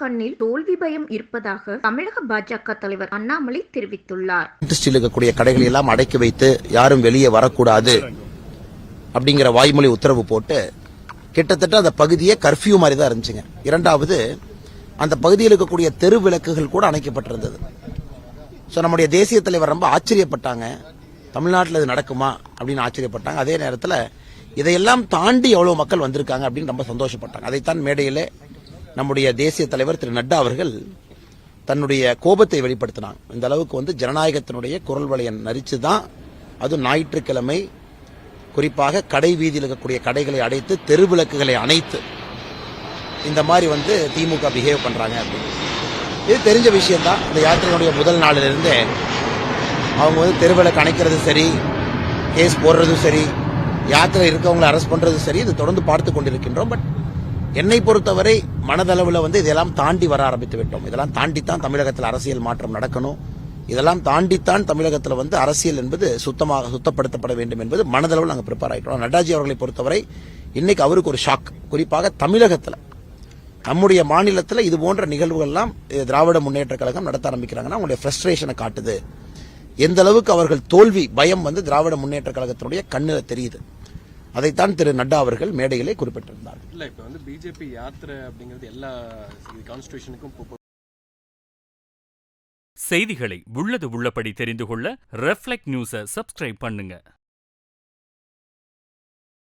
கண்ணில் தோல்வி பயம் இருப்பதாக தமிழக பாஜக தலைவர் அண்ணாமலை தெரிவித்துள்ளார். இருக்கக்கூடிய கடைகளை எல்லாம் அடைக்கி வைத்து யாரும் வெளியே வரக்கூடாது அப்படிங்கிற வாய்மொழி உத்தரவு போட்டு கிட்டத்தட்ட அந்த பகுதியே கர்ஃபியூ மாதிரி தான் இருந்துச்சுங்க. இரண்டாவது, அந்த பகுதியில் இருக்கக்கூடிய தெரு விளக்குகள் கூட அணைக்கப்பட்டிருந்தது. நம்முடைய தேசிய தலைவர் ரொம்ப ஆச்சரியப்பட்டாங்க, தமிழ்நாட்டில் இது நடக்குமா அப்படின்னு ஆச்சரியப்பட்டாங்க. அதே நேரத்தில் இதையெல்லாம் தாண்டி எவ்வளவு மக்கள் வந்திருக்காங்க அப்படின்னு ரொம்ப சந்தோஷப்பட்டாங்க. அதைத்தான் மேடையிலே நம்முடைய தேசிய தலைவர் திரு நட்டா அவர்கள் தன்னுடைய கோபத்தை வெளிப்படுத்தினாங்க. இந்த அளவுக்கு ஜனநாயகத்தினுடைய குரல் வளையை நரிச்சுதான், அதுவும் ஞாயிற்றுக்கிழமை குறிப்பாக கடை வீதியில் இருக்கக்கூடிய கடைகளை அடைத்து தெருவிளக்குகளை அணைத்து இந்த மாதிரி திமுக பிஹேவ் பண்றாங்க அப்படின்னு இது தெரிஞ்ச விஷயம் தான். இந்த யாத்திரையினுடைய முதல் நாளிலிருந்தே அவங்க தெருவிளக்கு அணைக்கிறது சரி, கேஸ் போடுறதும் சரி, யாத்திரை இருக்கவங்களை அரெஸ்ட் பண்றதும் சரி, இது தொடர்ந்து பார்த்து கொண்டிருக்கின்றோம். பட் என்னை பொறுத்தவரை மனதளவில் இதெல்லாம் தாண்டி வர ஆரம்பித்து விட்டோம். இதெல்லாம் தாண்டித்தான் தமிழகத்தில் அரசியல் மாற்றம் நடக்கணும். இதெல்லாம் தாண்டித்தான் தமிழகத்தில் அரசியல் என்பது சுத்தப்படுத்தப்பட வேண்டும் என்பது மனதளவில் நாங்கள் ப்ரிப்பேர் ஆகிட்டோம். நட்டாஜி அவர்களை பொறுத்தவரை இன்னைக்கு அவருக்கு ஒரு ஷாக். குறிப்பாக தமிழகத்தில், நம்முடைய மாநிலத்தில் இது போன்ற நிகழ்வுகள்லாம் திராவிட முன்னேற்ற கழகம் நடத்த ஆரம்பிக்கிறாங்கன்னா அவங்களுடைய ஃப்ரஸ்ட்ரேஷனை காட்டுது. எந்த அளவுக்கு அவர்கள் தோல்வி பயம் திராவிட முன்னேற்ற கழகத்தினுடைய கண்ணில் தெரியுது. அதைத்தான் திரு நட்டா அவர்கள் மேடையிலே குறிப்பிட்டிருந்தார். இல்ல, இப்ப பிஜேபி யாத்திரை அப்படிங்கிறது எல்லா கான்ஸ்டிடியூஷனுக்கும் செய்திகளை உள்ளது உள்ளபடி தெரிந்து கொள்ள ரெஃப்ளெக்ட் நியூஸை சப்ஸ்கிரைப் பண்ணுங்க.